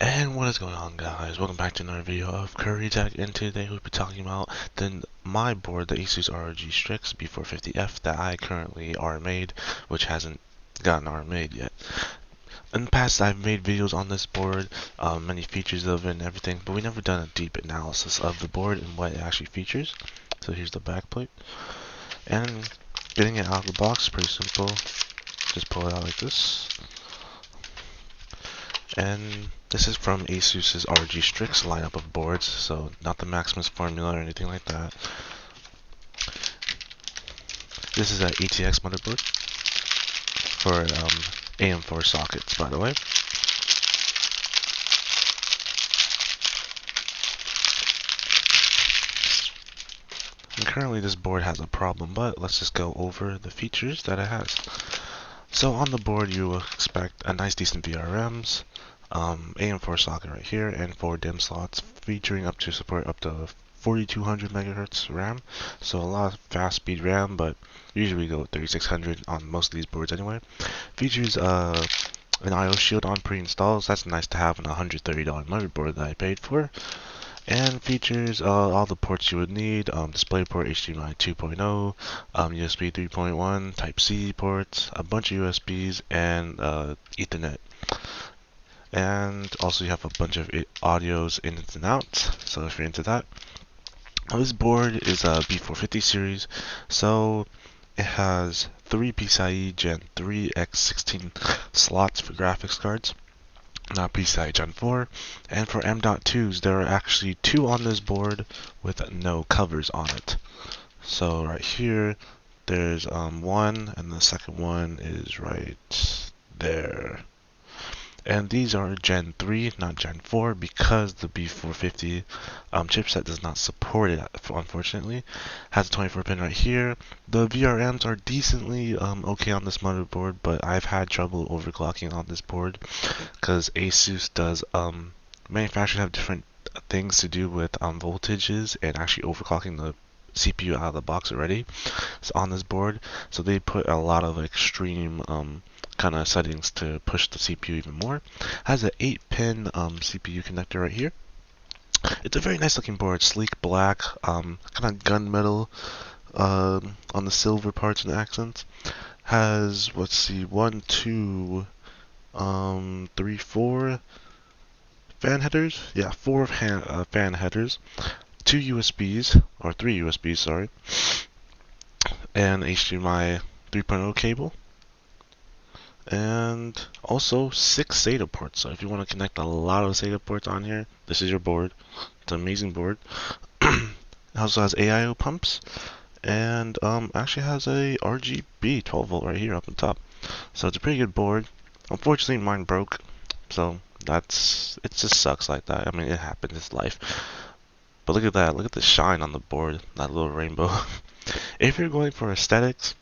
And what is going on, guys? Welcome back to another video of Curry Tech, and today we'll be talking about my board, the Asus ROG Strix B450-f that I currently RMA'd, which hasn't gotten RMA'd yet. In the past, I've made videos on this board, many features of it and everything, but we've never done a deep analysis of the board and what it actually features. So here's the back plate, and getting it out of the box is pretty simple. Just pull it out like this. And this is from Asus's ROG Strix lineup of boards, so not the Maximus formula or anything like that. This is an ATX motherboard for AM4 sockets, by the way. And currently this board has a problem, but let's just go over the features that it has. So on the board you will expect a nice decent VRMs, AM4 socket right here, and 4 DIMM slots featuring up to support up to 4200 megahertz RAM, so a lot of fast speed RAM, but usually we go with 3600 on most of these boards anyway. Features an IO shield on pre-installed, so that's nice to have on a $130 motherboard that I paid for. And features all the ports you would need, DisplayPort, HDMI 2.0, USB 3.1, Type-C ports, a bunch of USBs, and Ethernet. And also you have a bunch of audios in and out, so if you're into that. This board is a B450 series, so it has 3 PCIe Gen 3 x16 slots for graphics cards, not PCIe Gen 4, and for M.2s there are actually 2 on this board with no covers on it. So right here there's one, and the second one is right there. And these are Gen 3, not Gen 4, because the B450 chipset does not support it, unfortunately. Has a 24 pin right here. The VRMs are decently okay on this motherboard, but I've had trouble overclocking on this board because Asus does, manufacturers have different things to do with voltages and actually overclocking the CPU out of the box already. So on this board, so they put a lot of extreme kind of settings to push the CPU even more. Has an 8-pin CPU connector right here. It's a very nice looking board, sleek black, kind of gunmetal on the silver parts and accents. Has, let's see, 1, 2, 3, 4 fan headers. Yeah, 4 fan headers. 2 USBs, or 3 USBs, sorry, and HDMI 3.0 cable, and also 6 SATA ports. So if you want to connect a lot of SATA ports on here, this is your board. It's an amazing board. It also has AIO pumps, and actually has a RGB 12 volt right here up on top. So it's a pretty good board. Unfortunately mine broke, so it just sucks like that. I mean, it happens, it's life. But look at that, look at the shine on the board, that little rainbow. If you're going for aesthetics,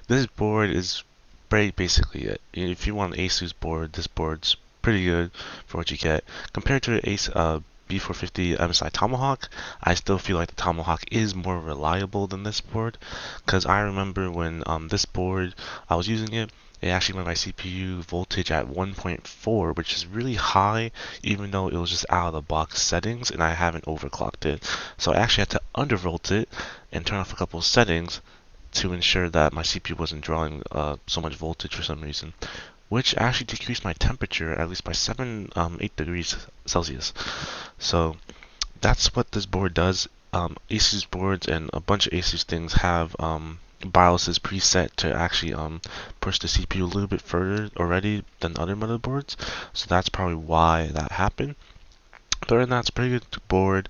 this board is basically it. If you want an Asus board, this board's pretty good for what you get. Compared to an B450 MSI Tomahawk, I still feel like the Tomahawk is more reliable than this board, because I remember when this board, I was using it, it actually went my CPU voltage at 1.4, which is really high, even though it was just out of the box settings and I haven't overclocked it. So I actually had to undervolt it and turn off a couple of settings to ensure that my CPU wasn't drawing so much voltage for some reason, which actually decreased my temperature at least by 8 degrees Celsius. So that's what this board does. Asus boards and a bunch of Asus things have BIOSes preset to actually push the CPU a little bit further already than other motherboards, so that's probably why that happened. But other than that, it's a pretty good board.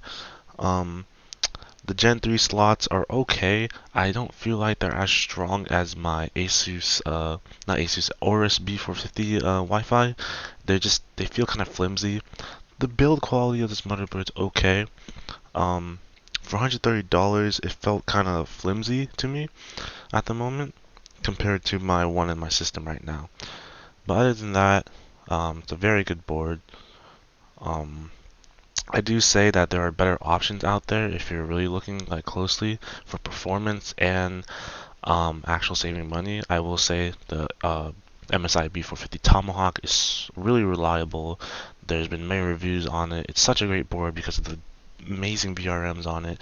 The Gen 3 slots are okay. I don't feel like they're as strong as my Asus, not Asus, Aorus B450 Wi-Fi. They feel kind of flimsy. The build quality of this motherboard is okay. For $130, it felt kind of flimsy to me at the moment compared to my one in my system right now. But other than that, it's a very good board. I do say that there are better options out there if you're really looking like closely for performance and actual saving money. I will say the MSI B450 Tomahawk is really reliable. There's been many reviews on it. It's such a great board because of the amazing VRMs on it.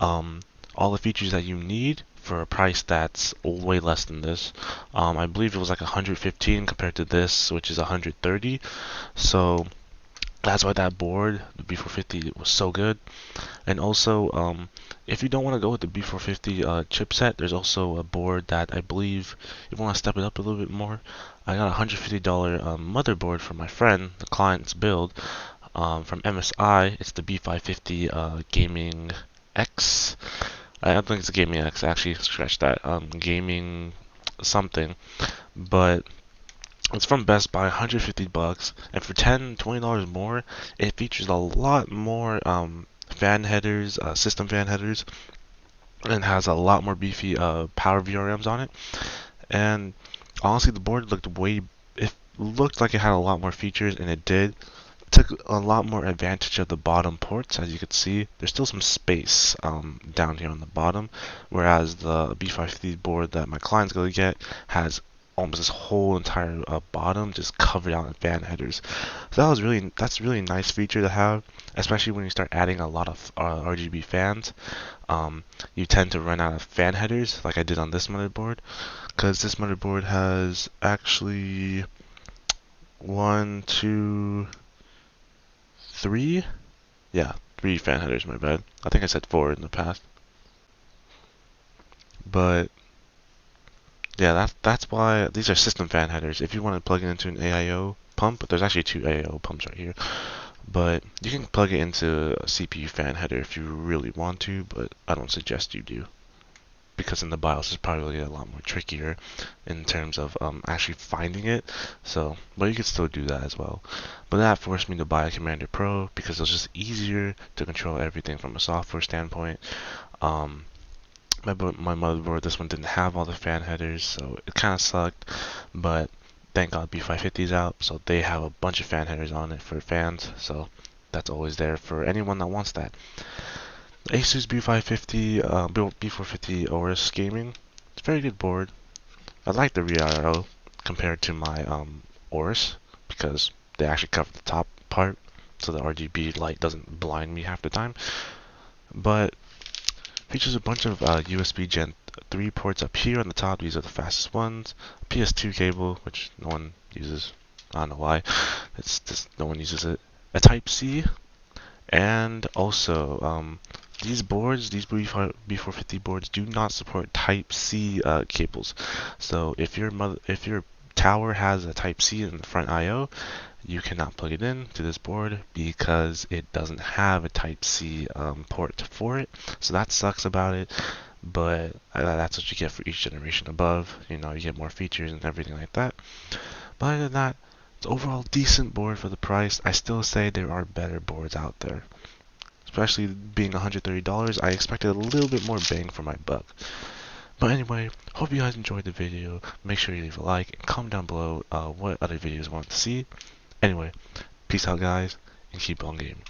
All the features that you need for a price that's way less than this. I believe it was like 115 compared to this, which is 130. So that's why that board, the B450, was so good. And also, if you don't want to go with the B450 chipset, there's also a board that I believe, if you want to step it up a little bit more, I got a $150 motherboard from my friend, the client's build, from MSI. It's the B550 Gaming X. I don't think it's a Gaming X, actually, scratch that. Gaming something. But it's from Best Buy, 150 bucks, and for $20 more, it features a lot more fan headers, system fan headers, and has a lot more beefy power VRMs on it. And honestly, the board it looked like it had a lot more features, and it did. Took a lot more advantage of the bottom ports. As you can see, there's still some space down here on the bottom, whereas the B550 board that my client's going to get has almost this whole entire bottom just covered out in fan headers. So that's really nice feature to have, especially when you start adding a lot of RGB fans. You tend to run out of fan headers, like I did on this motherboard, because this motherboard has actually 1, 2, 3. Yeah, 3 fan headers. My bad. I think I said 4 in the past, but yeah, that's why these are system fan headers. If you want to plug it into an AIO pump, there's actually 2 AIO pumps right here. But you can plug it into a CPU fan header if you really want to, but I don't suggest you do, because in the BIOS it's probably a lot more trickier in terms of actually finding it. So, but you can still do that as well. But that forced me to buy a Commander Pro because it was just easier to control everything from a software standpoint. My motherboard, this one didn't have all the fan headers, so it kind of sucked. But thank God B550's out, so they have a bunch of fan headers on it for fans. So that's always there for anyone that wants that. The Asus B550, B450 OS Gaming, it's a very good board. I like the rear arrow compared to my ORS because they actually cover the top part, so the RGB light doesn't blind me half the time. But features a bunch of USB Gen 3 ports up here on the top. These are the fastest ones. PS2 cable, which no one uses. I don't know why. It's just no one uses it. A Type C, and also these B450 boards do not support Type C cables. So if your tower has a Type C in the front I/O, you cannot plug it in to this board because it doesn't have a Type C port for it. So that sucks about it, but that's what you get for each generation above. You know, you get more features and everything like that. But other than that, it's overall decent board for the price. I still say there are better boards out there. Especially being $130, I expected a little bit more bang for my buck. But anyway, hope you guys enjoyed the video. Make sure you leave a like and comment down below what other videos you want to see. Anyway, peace out guys, and keep on gaming.